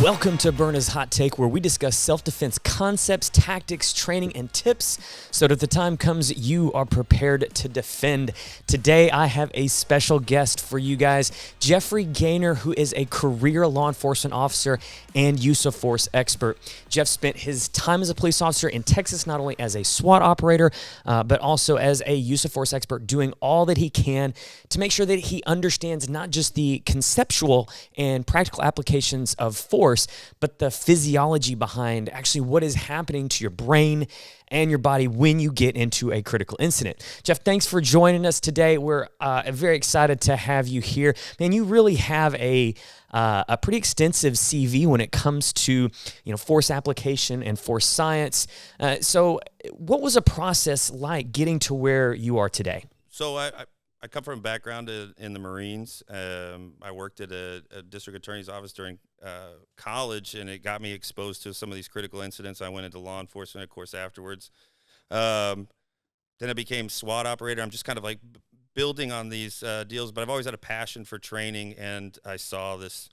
Welcome to Byrna's Hot Take, where we discuss self-defense concepts, tactics, training, and tips so that if the time comes, you are prepared to defend. Today, I have a special guest for you guys, Geoffrey Gainer, who is a career law enforcement officer and use of force expert. Geoff spent his time as a police officer in Texas, not only as a SWAT operator, but also as a use of force expert, doing all that he can to make sure that he understands not just the conceptual and practical applications of force, but the physiology behind actually what is happening to your brain and your body when you get into a critical incident. Geoff, thanks for joining us today. We're very excited to have you here. Man, you really have a pretty extensive CV when it comes to force application and force science. So what was a process like getting to where you are today? So I come from a background in the Marines. I worked at a district attorney's office during college, and it got me exposed to some of these critical incidents. I went into law enforcement, of course, afterwards. Then I became SWAT operator. I'm just kind of like building on these deals, but I've always had a passion for training, and I saw this.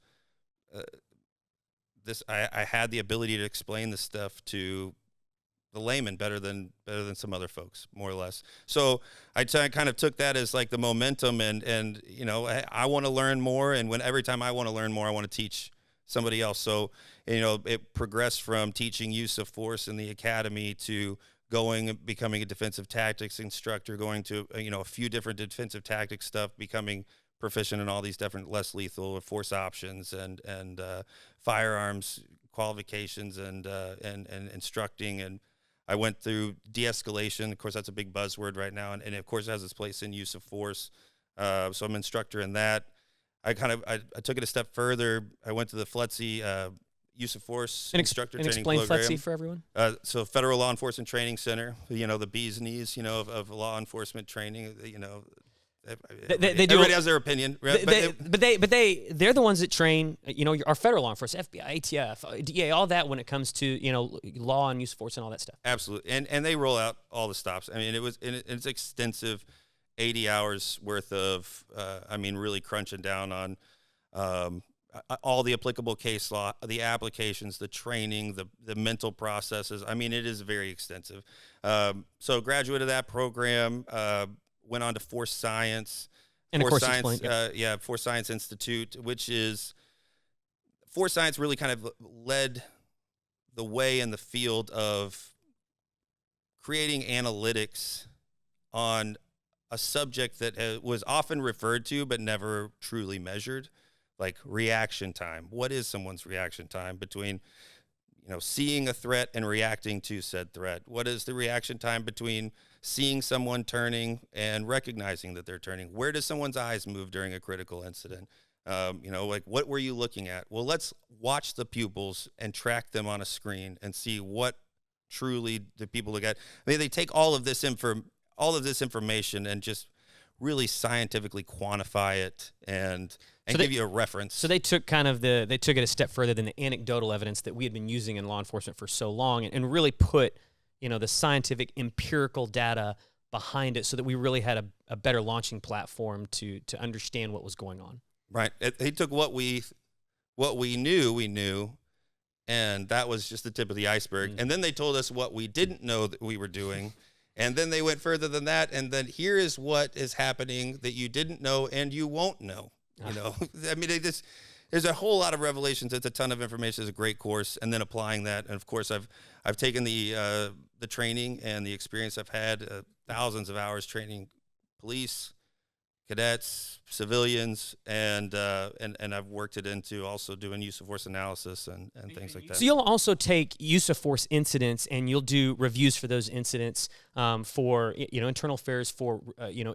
I had the ability to explain this stuff to the layman better than some other folks, more or less. So I kind of took that as like the momentum, and I want to learn more, and every time I want to learn more, I want to teach somebody else. So it progressed from teaching use of force in the academy to becoming a defensive tactics instructor, going to a few different defensive tactics stuff, becoming proficient in all these different less lethal force options and firearms qualifications and instructing. And I went through de-escalation. Of course, that's a big buzzword right now, and of course it has its place in use of force. So I'm an instructor in that. I took it a step further. I went to the FLETC use of force instructor training program. Explain FLETC for everyone. So Federal Law Enforcement Training Center. The bee's knees, of law enforcement training. They do. Everybody has their opinion, but they're the ones that train. Our federal law enforcement, FBI, ATF, DEA, all that when it comes to law and use of force and all that stuff. Absolutely, and they roll out all the stops. I mean, it's extensive, 80 hours worth of. Really crunching down on all the applicable case law, the applications, the training, the mental processes. I mean, it is very extensive. So graduated that program. Went on to Force Science, and Force Science, Force Science Institute, which is Force Science really kind of led the way in the field of creating analytics on a subject that was often referred to but never truly measured, like reaction time. What is someone's reaction time between seeing a threat and reacting to said threat? What is the reaction time between seeing someone turning and recognizing that they're turning? Where does someone's eyes move during a critical incident? What were you looking at? Well, let's watch the pupils and track them on a screen and see what truly do people look at. I mean, they take all of this information and just really scientifically quantify it and give you a reference. So they took it a step further than the anecdotal evidence that we had been using in law enforcement for so long, and really put the scientific empirical data behind it so that we really had a better launching platform to understand what was going on. Right. They took what we knew, and that was just the tip of the iceberg. And then they told us what we didn't know that we were doing. And then they went further than that, and then here is what is happening that you didn't know and you won't know. I mean, there's a whole lot of revelations. It's a ton of information. It's a great course, and then applying that. And of course, I've taken the training and the experience I've had, thousands of hours training police, cadets, civilians, and I've worked it into also doing use of force analysis and things like that. So you'll also take use of force incidents, and you'll do reviews for those incidents for internal affairs, for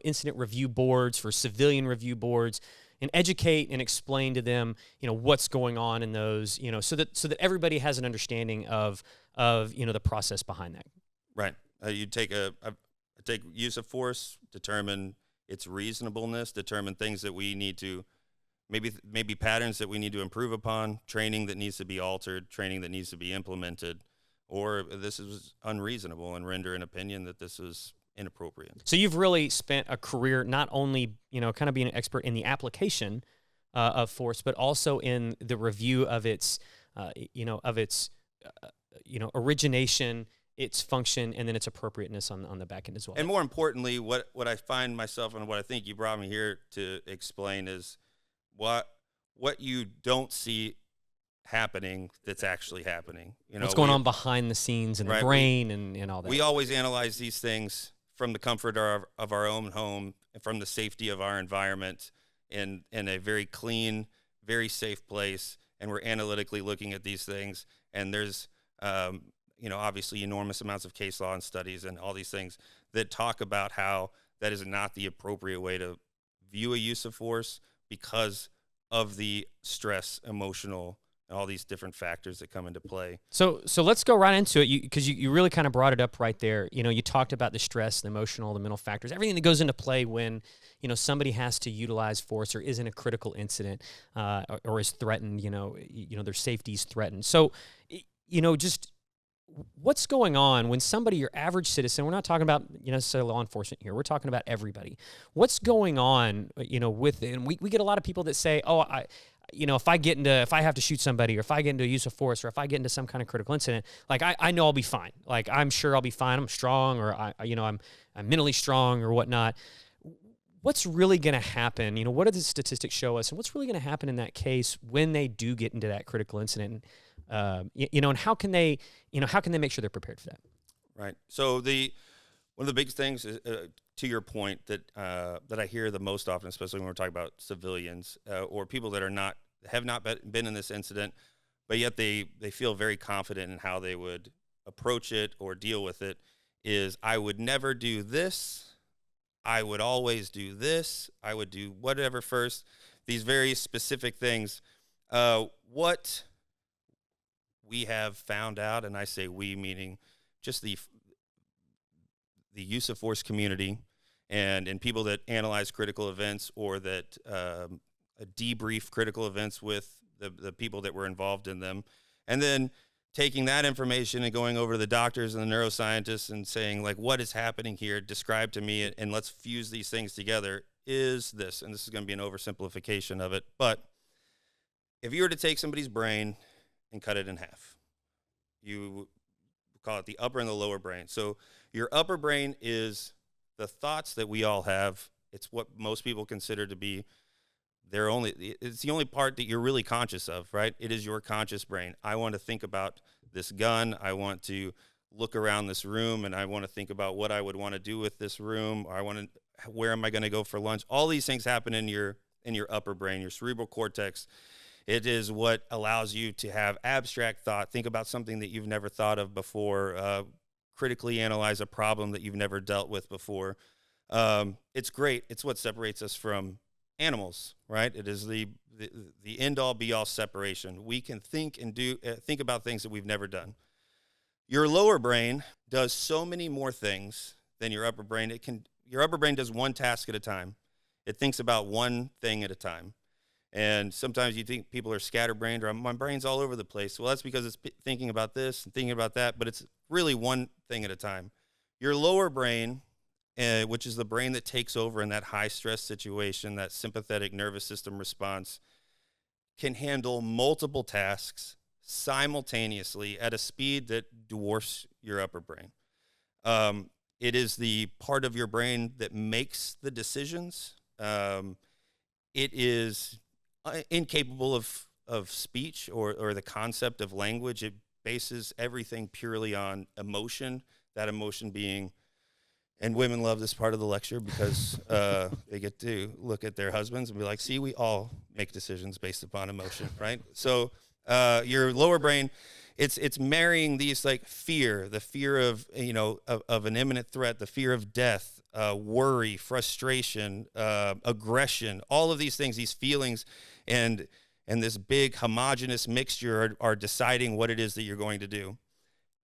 incident review boards, for civilian review boards, and educate and explain to them what's going on in those, so that everybody has an understanding of the process behind that. Right. I take use of force, determine its reasonableness, determine things that we need to, maybe patterns that we need to improve upon, training that needs to be altered, training that needs to be implemented, or this is unreasonable, and render an opinion that this is inappropriate. So you've really spent a career not only, kind of being an expert in the application of force, but also in the review of its of its, origination, its function, and then its appropriateness on the back end as well. And more importantly, what I find myself and what I think you brought me here to explain is what you don't see happening that's actually happening. What's going on behind the scenes in the brain and all that. We always analyze these things from the comfort of our own home and from the safety of our environment in a very clean, very safe place. And we're analytically looking at these things. And there's, obviously enormous amounts of case law and studies and all these things that talk about how that is not the appropriate way to view a use of force because of the stress, emotional, and all these different factors that come into play. So let's go right into it, because you really kind of brought it up right there. You talked about the stress, the emotional, the mental factors, everything that goes into play when somebody has to utilize force or is in a critical incident or is threatened. Their safety is threatened. So just what's going on when somebody, your average citizen, we're not talking about necessarily law enforcement here, we're talking about everybody. What's going on with it? And we get a lot of people that say, if I have to shoot somebody, or if I get into a use of force, or if I get into some kind of critical incident, like I know I'll be fine. Like I'm sure I'll be fine. I'm strong, or I'm mentally strong or whatnot. What's really going to happen? What do the statistics show us, and what's really going to happen in that case when they do get into that critical incident? And how can they make sure they're prepared for that? Right. So one of the biggest things is, to your point, that I hear the most often, especially when we're talking about civilians or people that have not been in this incident, but yet they feel very confident in how they would approach it or deal with it, is I would never do this. I would always do this. I would do whatever first. These very specific things. What we have found out, and I say we meaning just the use of force community and people that analyze critical events or that debrief critical events with the people that were involved in them, and then taking that information and going over to the doctors and the neuroscientists and saying, like, what is happening here? Describe to me, and let's fuse these things together. Is this, and this is going to be an oversimplification of it, but if you were to take somebody's brain and cut it in half, you call it the upper and the lower brain. So your upper brain is the thoughts that we all have. It's what most people consider to be it's the only part that you're really conscious of, right? It is your conscious brain. I want to think about this gun. I want to look around this room, and I want to think about what I would want to do with this room. Or where am I going to go for lunch? All these things happen in your upper brain, your cerebral cortex. It is what allows you to have abstract thought, think about something that you've never thought of before, critically analyze a problem that you've never dealt with before. It's great. It's what separates us from animals, right? It is the end-all, be-all separation. We can think and think about things that we've never done. Your lower brain does so many more things than your upper brain. Your upper brain does one task at a time. It thinks about one thing at a time. And sometimes you think people are scatterbrained, or my brain's all over the place. Well, that's because it's thinking about this and thinking about that, but it's really one thing at a time. Your lower brain, which is the brain that takes over in that high-stress situation, that sympathetic nervous system response, can handle multiple tasks simultaneously at a speed that dwarfs your upper brain. It is the part of your brain that makes the decisions. It is incapable of speech or the concept of language. It bases everything purely on emotion, that emotion being, and women love this part of the lecture because they get to look at their husbands and be like, see, we all make decisions based upon emotion, right? So your lower brain, it's marrying these, like, fear, the fear of an imminent threat, the fear of death, worry, frustration, aggression, all of these things, these feelings, and this big homogeneous mixture are deciding what it is that you're going to do.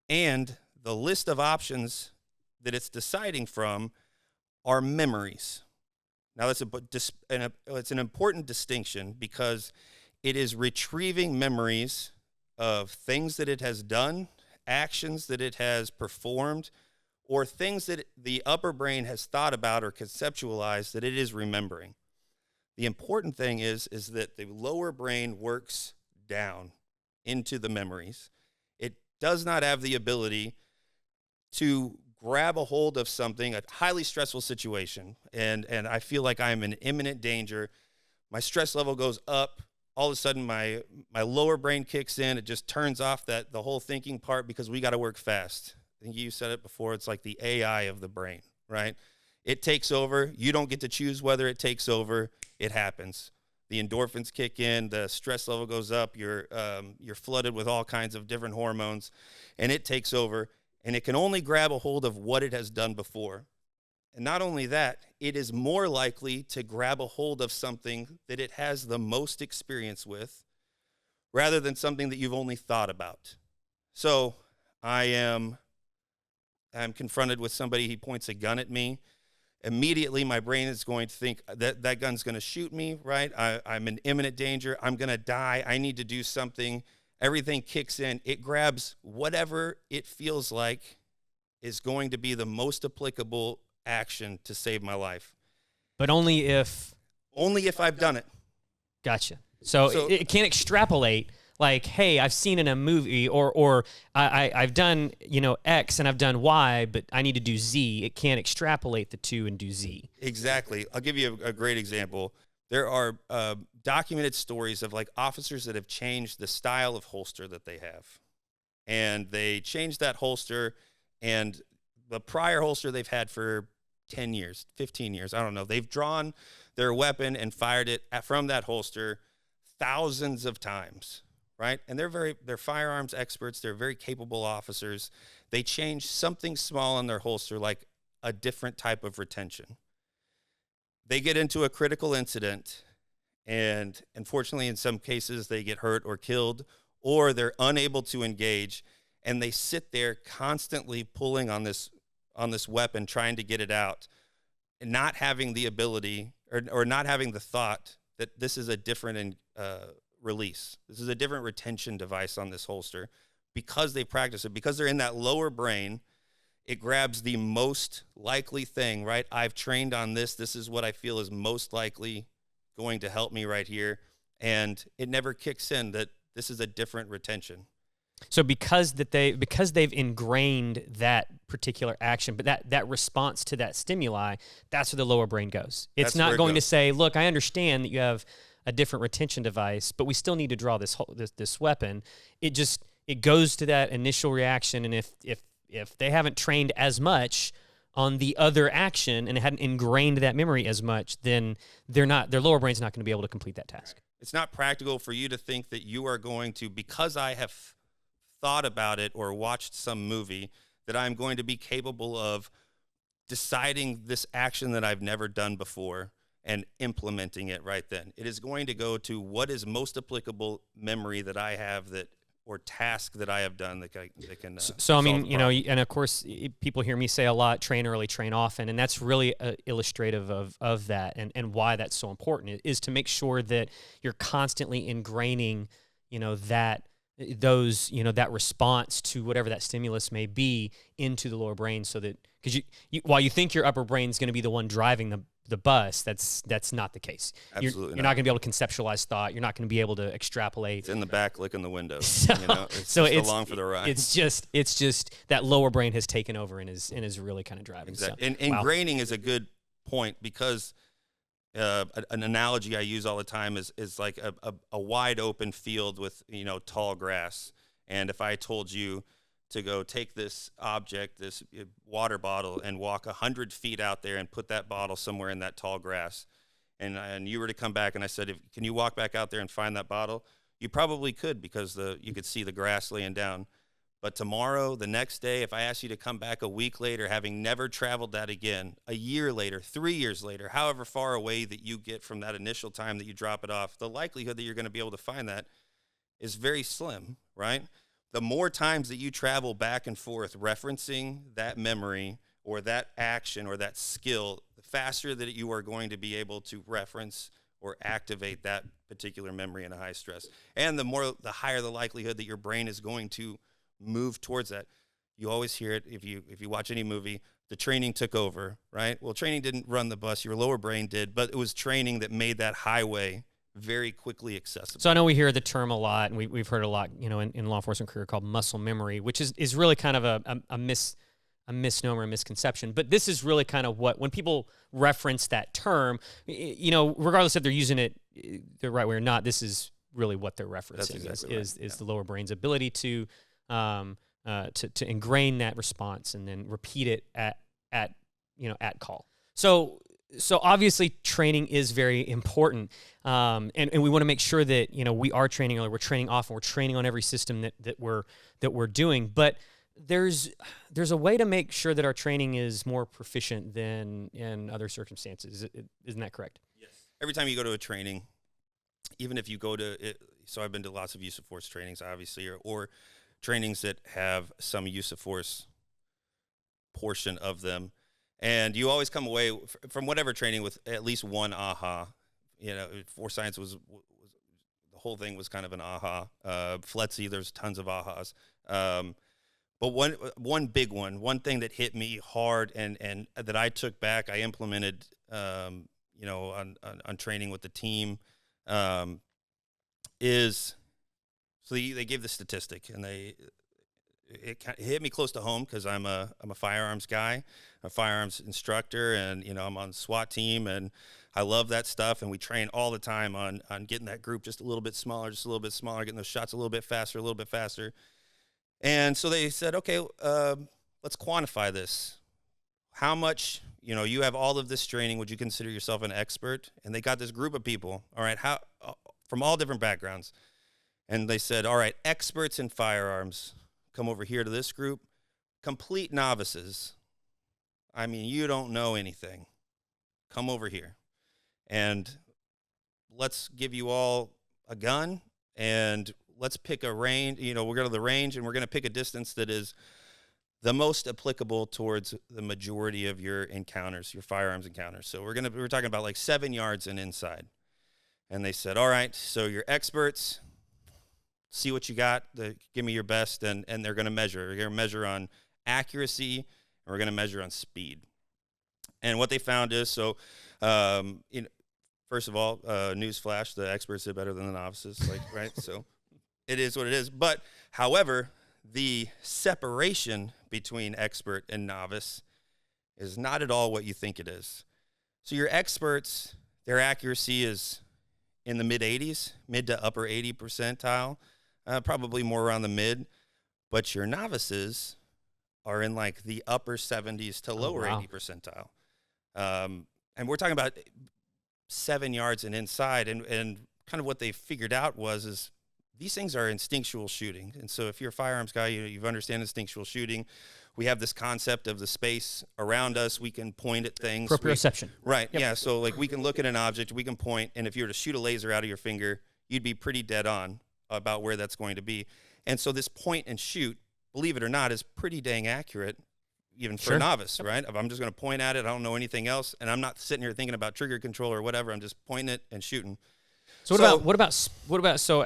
And the list of options that it's deciding from are memories. Now, it's an important distinction because it is retrieving memories of things that it has done, actions that it has performed, or things that the upper brain has thought about or conceptualized that it is remembering. The important thing is that the lower brain works down. into the memories. It does not have the ability to grab a hold of something, a highly stressful situation, and I feel like I'm in imminent danger. My stress level goes up. All of a sudden, my lower brain kicks in. It just turns off the whole thinking part because we got to work fast. I think you said it before. It's like the AI of the brain, right? It takes over. You don't get to choose whether it takes over. It happens. The endorphins kick in. The stress level goes up. You're flooded with all kinds of different hormones, and it takes over. And it can only grab a hold of what it has done before. And not only that, it is more likely to grab a hold of something that it has the most experience with rather than something that you've only thought about. So I'm confronted with somebody, he points a gun at me. Immediately, my brain is going to think that gun's going to shoot me, right? I'm in imminent danger. I'm going to die. I need to do something. Everything kicks in. It grabs whatever it feels like is going to be the most applicable action to save my life. But only if I've done it. Gotcha. So it can't extrapolate like, hey, I've seen in a movie or I've done, X and I've done Y, but I need to do Z. It can't extrapolate the two and do Z. Exactly. I'll give you a great example. There are documented stories of like officers that have changed the style of holster that they have. And they changed that holster, and the prior holster they've had for 10 years, 15 years, I don't know. They've drawn their weapon and fired it from that holster thousands of times, right? And they're firearms experts. They're very capable officers. They change something small in their holster, like a different type of retention. They get into a critical incident, and unfortunately, in some cases, they get hurt or killed, or they're unable to engage, and they sit there constantly pulling on this weapon, trying to get it out, and not having the ability or not having the thought that this is a different release. This is a different retention device on this holster. Because they practice it, because they're in that lower brain, it grabs the most likely thing, right? I've trained on this. This is what I feel is most likely going to help me right here. And it never kicks in that this is a different retention. So because they've ingrained that particular action, but that response to that stimuli, that's where the lower brain goes. It's not going to say, look, I understand that you have a different retention device, but we still need to draw this weapon. It goes to that initial reaction, and if they haven't trained as much on the other action and hadn't ingrained that memory as much, then their lower brain's not going to be able to complete that task. It's not practical for you to think that you are going to, because I have thought about it or watched some movie, that I'm going to be capable of deciding this action that I've never done before and implementing it right then. It is going to go to what is most applicable memory that I have or task that I have done that can so I mean, and of course, people hear me say a lot, train early, train often, and that's really illustrative of that, and why that's so important is to make sure that you're constantly ingraining, that response to whatever that stimulus may be into the lower brain, so that, because you while you think your upper brain is going to be the one driving the bus, that's not the case. Absolutely you're not going to be able to conceptualize thought. You're not going to be able to extrapolate. It's in the back licking the windows. It's along for the ride. It's just that lower brain has taken over and is really kind of driving. Exactly. So, and ingraining is a good point, because an analogy I use all the time is like a wide open field with tall grass. And if I told you to go take this object, this water bottle, and walk 100 feet out there and put that bottle somewhere in that tall grass, and you were to come back and I said, can you walk back out there and find that bottle? You probably could, because you could see the grass laying down. But tomorrow, the next day, if I ask you to come back a week later, having never traveled that again, a year later, 3 years later, however far away that you get from that initial time that you drop it off, the likelihood that you're going to be able to find that is very slim, right? The more times that you travel back and forth referencing that memory or that action or that skill, the faster that you are going to be able to reference or activate that particular memory in a high stress. And the higher the likelihood that your brain is going to move towards that. You always hear it if you watch any movie, the training took over, right? Well, training didn't run the bus, your lower brain did, but it was training that made that highway very quickly accessible. So I know we hear the term a lot, and we've heard a lot, in law enforcement career, called muscle memory, which is really kind of a misnomer, a misconception. But this is really kind of when people reference that term, regardless if they're using it the right way or not, this is really what they're referencing. Is the lower brain's ability to ingrain that response and then repeat it at call. So obviously training is very important, and we want to make sure that we are training early, we're training often, we're training on every system that we're doing. But there's a way to make sure that our training is more proficient than in other circumstances. Isn't that correct? Yes. Every time you go to a training, even if you go to it, so I've been to lots of use of force trainings, obviously, or trainings that have some use of force portion of them. And you always come away from whatever training with at least one aha. Force science was the whole thing was kind of an aha. FLETC, there's tons of ahas. But one big one thing that hit me hard and that I took back, I implemented, on training with the team, is so they gave the statistic, and it hit me close to home because I'm a firearms guy, a firearms instructor, and I'm on the SWAT team, and I love that stuff, and we train all the time on getting that group just a little bit smaller, getting those shots a little bit faster. And so they said, okay, let's quantify this. How much, you have all of this training, would you consider yourself an expert? And they got this group of people, all right, from all different backgrounds, and they said, all right, experts in firearms, come over here to this group. Complete novices, I mean, you don't know anything, come over here. And let's give you all a gun, and let's pick a range. We're going to the range, and we're going to pick a distance that is the most applicable towards the majority of your encounters, your firearms encounters. So we're talking about like 7 yards and inside. And they said, all right, so you're experts, see what you got, give me your best, and they're going to measure. We're going to measure on accuracy, and we're going to measure on speed. And what they found is, first of all, newsflash, the experts did better than the novices, right? So it is what it is. But, however, the separation between expert and novice is not at all what you think it is. So your experts, their accuracy is in the mid-80s, mid to upper 80 percentile, probably more around the mid. But your novices are in like the upper 70s to lower 80 percentile. And we're talking about 7 yards and inside. And kind of what they figured out is these things are instinctual shooting. And so if you're a firearms guy, you understand instinctual shooting. We have this concept of the space around us. We can point at things. Proprioception. Right, yep. Yeah. So like we can look at an object, we can point, and if you were to shoot a laser out of your finger, you'd be pretty dead on about where that's going to be. And so this point and shoot, believe it or not, is pretty dang accurate, even for a novice, right? If I'm just going to point at it, I don't know anything else, and I'm not sitting here thinking about trigger control or whatever. I'm just pointing it and shooting. So what about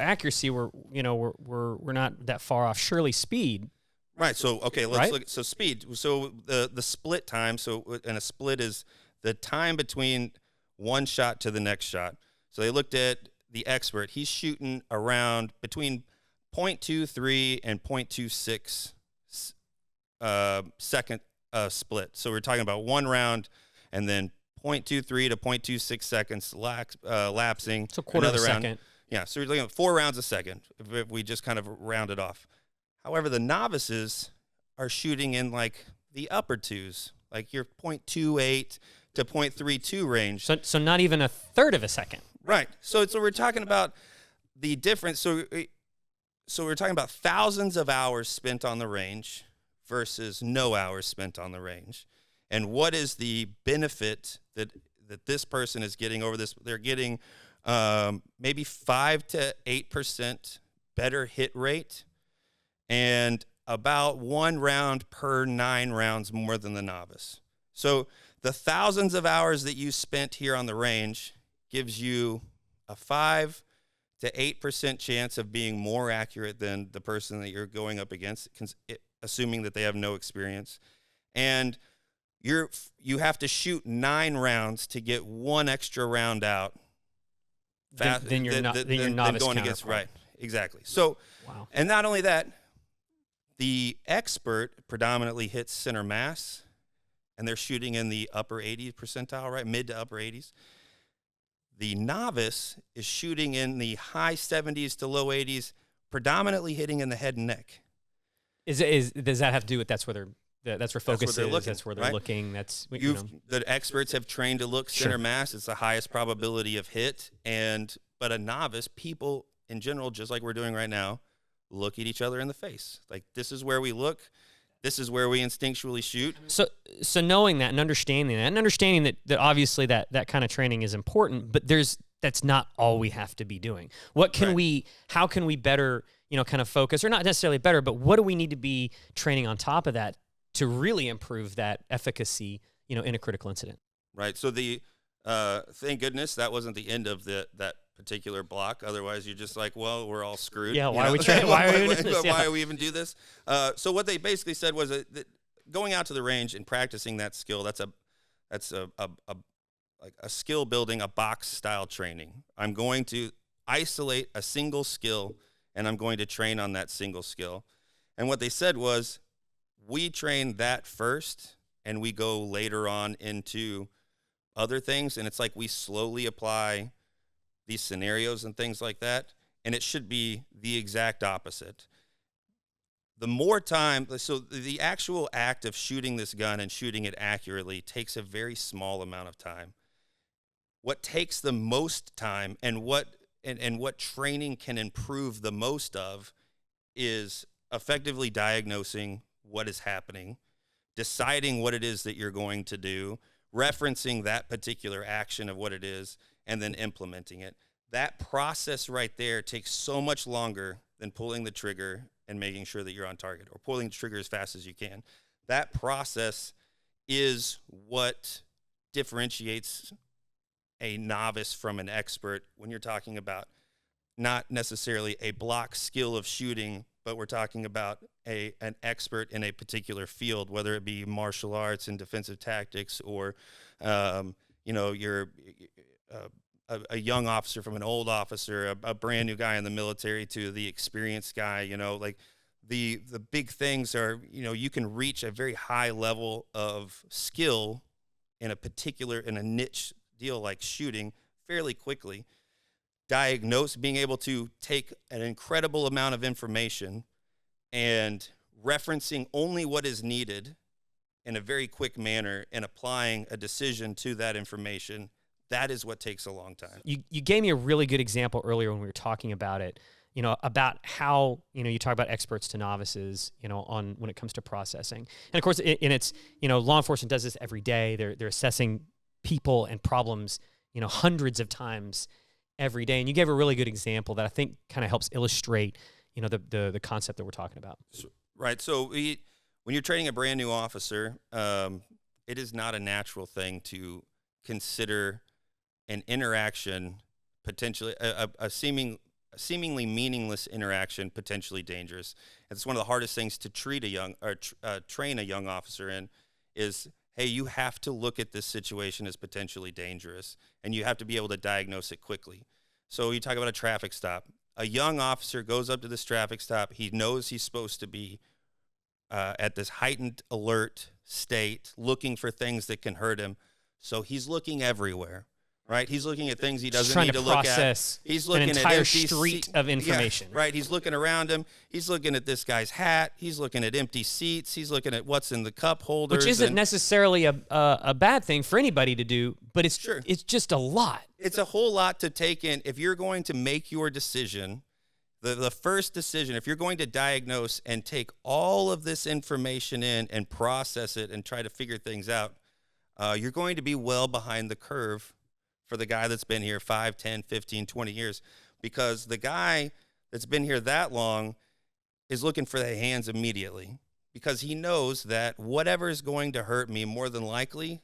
accuracy? We're not that far off. Surely speed. Right. So let's look at speed. So the split time. And a split is the time between one shot to the next shot. So they looked at the expert. He's shooting around between 0.23 and 0.26 second split. So we're talking about one round, and then 0.23 to 0.26 seconds lapsing. So quarter of a second. Round. Yeah, so we're looking at 4 rounds a second if we just kind of round it off. However, the novices are shooting in like the upper twos, like your 0.28 to 0.32 range. So not even a third of a second. Right. So we're talking about the difference. So we're talking about thousands of hours spent on the range versus no hours spent on the range. And what is the benefit that this person is getting over this? They're getting maybe 5 to 8% better hit rate, and about 1 round per 9 rounds more than the novice. So the thousands of hours that you spent here on the range gives you a 5 to 8% chance of being more accurate than the person that you're going up against, assuming that they have no experience. And you have to shoot 9 rounds to get 1 extra round out Then you're not. Then you're novice going counterpart. against, right? Exactly. So, Wow. and not only that, the expert predominantly hits center mass, and they're shooting in the upper 80th percentile, right? Mid to upper 80s. The novice is shooting in the high 70s to low 80s, predominantly hitting in the head and neck. Does that have to do with that's where focus they're is? looking, That's where they're right? looking. That's The experts have trained to look center mass. It's the highest probability of hit, but a novice, people in general, just like we're doing right now, look at each other in the face. Like, this is where we look. This is where we instinctually shoot. So knowing that and understanding that obviously that kind of training is important, but that's not all we have to be doing. How can we better, kind of focus, or not necessarily better, but what do we need to be training on top of that to really improve that efficacy, in a critical incident? Right. So thank goodness that wasn't the end of that particular block. Otherwise, you're just like, well, we're all screwed. Yeah. Why are we training? Why are we even do this? So what they basically said was that going out to the range and practicing that skill, that's a skill building, a box style training. I'm going to isolate a single skill, and I'm going to train on that single skill. And what they said was, we train that first, and we go later on into other things. And it's like we slowly apply these scenarios and things like that. And it should be the exact opposite. The more time, so the actual act of shooting this gun and shooting it accurately takes a very small amount of time. What takes the most time and what training can improve the most of is effectively diagnosing what is happening, deciding what it is that you're going to do, referencing that particular action of what it is, and then implementing it. That process right there takes so much longer than pulling the trigger and making sure that you're on target, or pulling the trigger as fast as you can. That process is what differentiates a novice from an expert when you're talking about not necessarily a block skill of shooting, but we're talking about an expert in a particular field, whether it be martial arts and defensive tactics, or you're a young officer from an old officer, a brand new guy in the military to the experienced guy. Like the big things are, you can reach a very high level of skill in a niche deal like shooting fairly quickly. Being able to take an incredible amount of information and referencing only what is needed in a very quick manner and applying a decision to that information, that is what takes a long time. You gave me a really good example earlier when we were talking about it, about how, you talk about experts to novices, on when it comes to processing. And of course, it's, law enforcement does this every day. They're assessing people and problems, hundreds of times every day. And you gave a really good example that I think kind of helps illustrate, the concept that we're talking about. Right. So when you're training a brand new officer, it is not a natural thing to consider an interaction potentially a seemingly meaningless interaction potentially dangerous. It's one of the hardest things to train a young officer in is, hey, you have to look at this situation as potentially dangerous, and you have to be able to diagnose it quickly. So you talk about a traffic stop. A young officer goes up to this traffic stop. He knows he's supposed to be at this heightened alert state, looking for things that can hurt him. So he's looking everywhere, right? He's looking at things he doesn't need to look at. He's looking an entire at street of information. Yeah, right. He's looking around him. He's looking at this guy's hat. He's looking at empty seats. He's looking at what's in the cup holders. Which isn't necessarily a bad thing for anybody to do, but it's just a lot. It's a whole lot to take in. If you're going to make your decision, the first decision, if you're going to diagnose and take all of this information in and process it and try to figure things out, you're going to be well behind the curve for the guy that's been here 5, 10, 15, 20 years, because the guy that's been here that long is looking for the hands immediately, because he knows that whatever is going to hurt me, more than likely,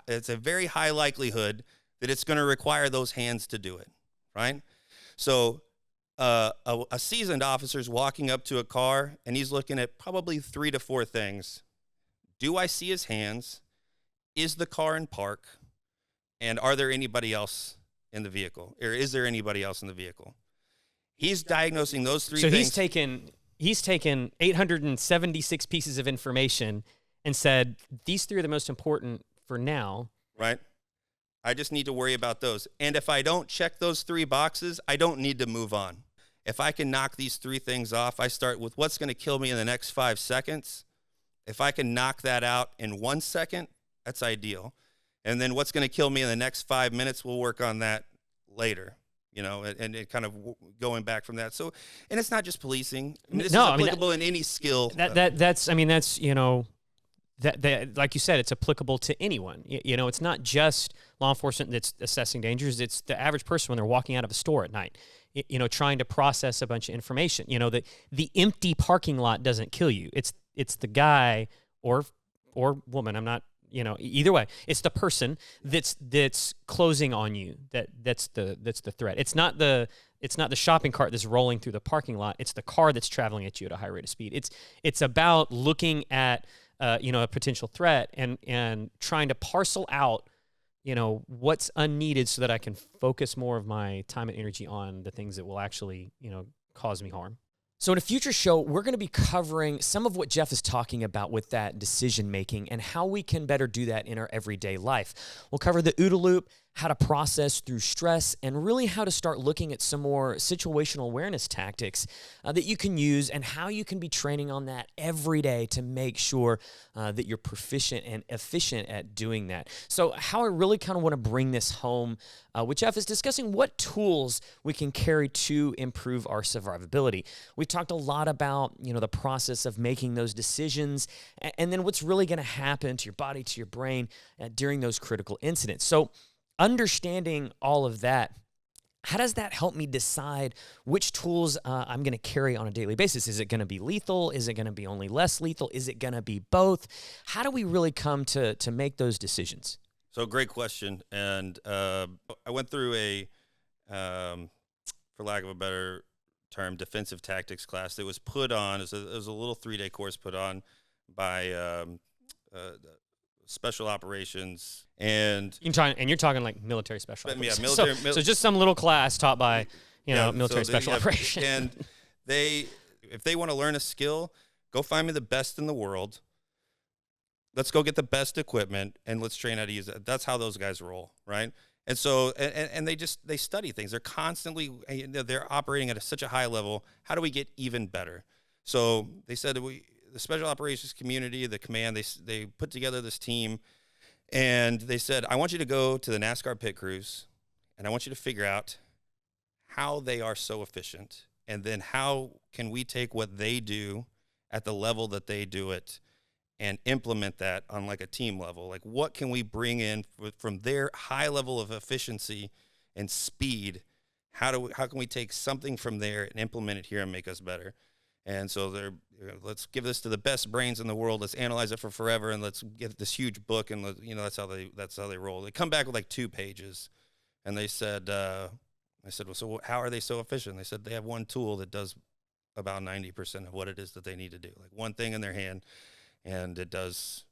it's a very high likelihood that it's going to require those hands to do it, right? So a seasoned officer's walking up to a car, and he's looking at probably 3 to 4 things. Do I see his hands? Is the car in park? And are there anybody else in the vehicle, or is there anybody else in the vehicle? He's diagnosing those three so things. He's taken 876 pieces of information and said, these three are the most important for now. Right. I just need to worry about those. And if I don't check those 3 boxes, I don't need to move on. If I can knock these 3 things off, I start with what's going to kill me in the next 5 seconds. If I can knock that out in 1 second, that's ideal. And then what's going to kill me in the next 5 minutes, we'll work on that later, and it kind of going back from that. So, and it's not just policing. I mean, this is applicable in any skill. That's that like you said, it's applicable to anyone. It's not just law enforcement that's assessing dangers. It's the average person when they're walking out of a store at night, trying to process a bunch of information. The empty parking lot doesn't kill you. It's the guy or woman. I'm not, either way, it's the person that's closing on you. That's the threat. It's not the shopping cart that's rolling through the parking lot. It's the car that's traveling at you at a high rate of speed. It's about looking at a potential threat and trying to parcel out, what's unneeded so that I can focus more of my time and energy on the things that will actually, cause me harm. So in a future show, we're going to be covering some of what Geoff is talking about with that decision making and how we can better do that in our everyday life. We'll cover the OODA loop, how to process through stress, and really how to start looking at some more situational awareness tactics that you can use and how you can be training on that every day to make sure that you're proficient and efficient at doing that. So how I really kind of want to bring this home with Geoff is discussing what tools we can carry to improve our survivability. We've talked a lot about, the process of making those decisions and then what's really going to happen to your body, to your brain during those critical incidents. So understanding all of that, how does that help me decide which tools I'm going to carry on a daily basis? Is it going to be lethal? Is it going to be only less lethal? Is it going to be both? How do we really come to make those decisions? So great question. And I went through for lack of a better term, defensive tactics class that was put on. It was a little 3-day course put on by special operations, and you're talking like military special operations. Yeah, military. So just some little class taught by military special operations. And if they want to learn a skill, go find me the best in the world. Let's go get the best equipment and let's train how to use it. That's how those guys roll, right? And so and they study things. They're constantly they're operating at such a high level. How do we get even better? So they said the special operations community, the command, they put together this team, and they said, I want you to go to the NASCAR pit crews, and I want you to figure out how they are so efficient, and then how can we take what they do at the level that they do it and implement that on like a team level. Like, what can we bring in from their high level of efficiency and speed? How can we take something from there and implement it here and make us better? And so let's give this to the best brains in the world. Let's analyze it for forever, and let's get this huge book. And that's how they roll. They come back with like 2 pages, and they said, I said, well, so how are they so efficient? They said they have one tool that does about 90% of what it is that they need to do. Like one thing in their hand, and it does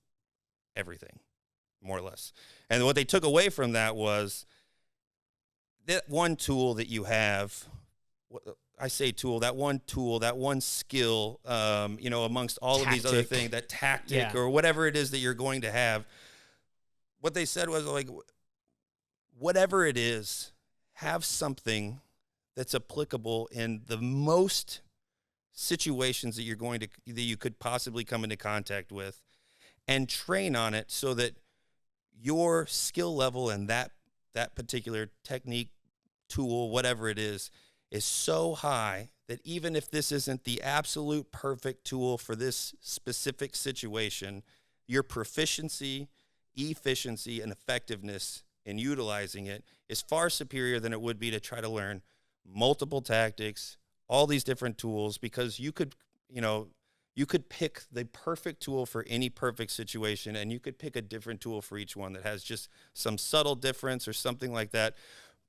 everything, more or less. And what they took away from that was that one tool that you have. I say tool, that one skill, amongst all of these other things, that tactic or whatever it is that you're going to have. What they said was, like, whatever it is, have something that's applicable in the most situations that that you could possibly come into contact with, and train on it so that your skill level and that particular technique, tool, whatever it is so high that even if this isn't the absolute perfect tool for this specific situation, your proficiency, efficiency, and effectiveness in utilizing it is far superior than it would be to try to learn multiple tactics, all these different tools, because you could pick the perfect tool for any perfect situation, and you could pick a different tool for each one that has just some subtle difference or something like that.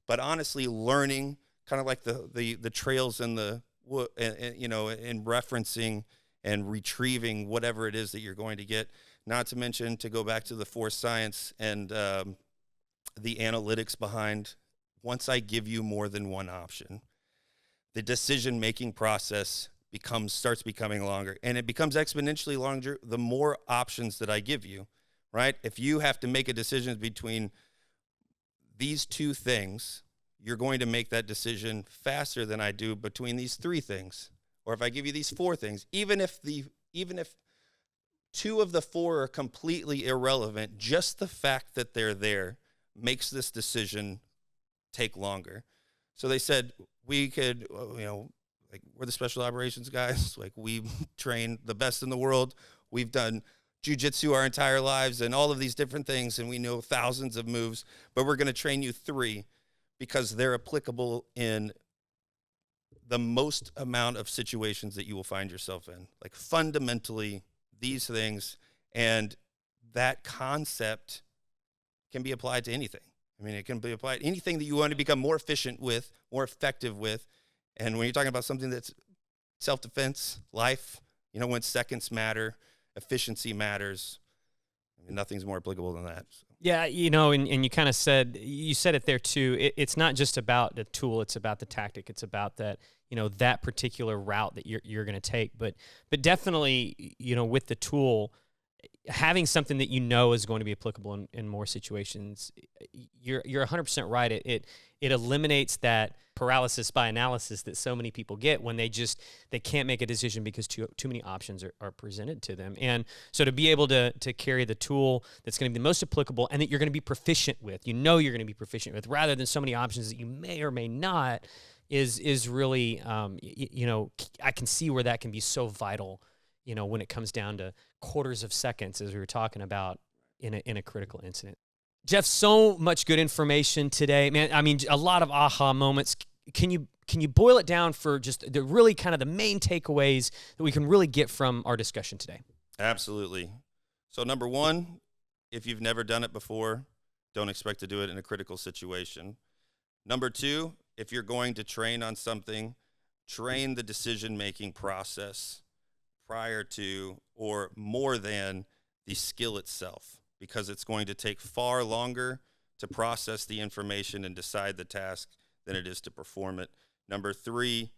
But honestly, learning kind of like the trails in the in referencing and retrieving whatever it is that you're going to get. Not to mention, to go back to the force science and the analytics behind once I give you more than one option, the decision-making process starts becoming longer, and it becomes exponentially longer the more options that I give you, right? If you have to make a decision between these two things, you're going to make that decision faster than I do between these three things. Or if I give you these four things, even if two of the four are completely irrelevant, just the fact that they're there makes this decision take longer. So they said we could, like, we're the special operations guys. Like, we train the best in the world. We've done jiu-jitsu our entire lives and all of these different things, and we know thousands of moves, but we're going to train you three because they're applicable in the most amount of situations that you will find yourself in. Like, fundamentally, these things, and that concept can be applied to anything. I mean, it can be applied to anything that you want to become more efficient with, more effective with. And when you're talking about something that's self-defense, life, when seconds matter, efficiency matters, I mean, nothing's more applicable than that. So. Yeah, and you kind of said it there too. It's not just about the tool; it's about the tactic. It's about that, that particular route that you're going to take. But definitely, with the tool, having something that is going to be applicable in more situations, you're 100% right. It eliminates that paralysis by analysis that so many people get when they can't make a decision because too many options are presented to them. And so to be able to carry the tool that's going to be the most applicable and that you're going to be proficient with, you're going to be proficient with, rather than so many options that you may or may not, is really, I can see where that can be so vital, when it comes down to quarters of seconds, as we were talking about in a critical incident. Geoff, so much good information today, man. I mean, a lot of aha moments. Can you boil it down for just the really kind of the main takeaways that we can really get from our discussion today? Absolutely. So number one, if you've never done it before, don't expect to do it in a critical situation. Number two, if you're going to train on something, train the decision-making process prior to or more than the skill itself, because it's going to take far longer to process the information and decide the task than it is to perform it. Number three,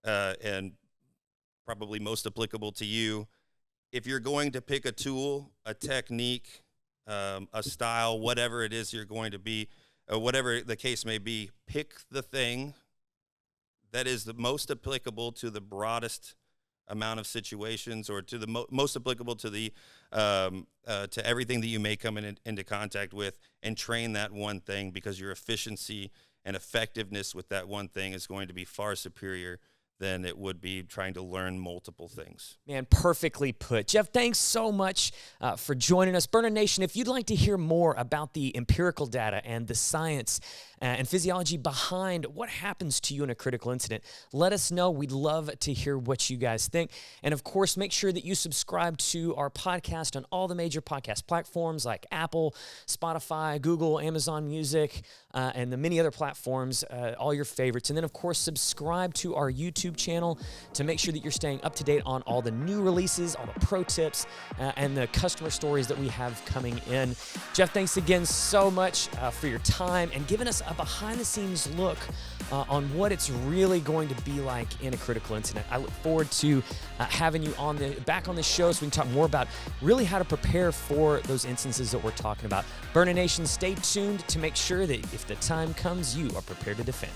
and probably most applicable to you, if you're going to pick a tool, a technique, a style, whatever it is you're going to be, whatever the case may be, pick the thing that is the most applicable to the broadest amount of situations, or to the most applicable to the to everything that you may come into contact with, and train that one thing, because your efficiency and effectiveness with that one thing is going to be far superior than it would be trying to learn multiple things. Man, perfectly put. Geoff, thanks so much for joining us. Byrna Nation, if you'd like to hear more about the empirical data and the science and physiology behind what happens to you in a critical incident, let us know. We'd love to hear what you guys think. And of course, make sure that you subscribe to our podcast on all the major podcast platforms like Apple, Spotify, Google, Amazon Music, and the many other platforms, all your favorites. And then, of course, subscribe to our YouTube channel to make sure that you're staying up to date on all the new releases, all the pro tips, and the customer stories that we have coming in. Geoff, thanks again so much for your time and giving us a behind-the-scenes look on what it's really going to be like in a critical incident. I look forward to having you back on the show so we can talk more about really how to prepare for those instances that we're talking about. Byrna Nation, stay tuned to make sure that if the time comes, you are prepared to defend.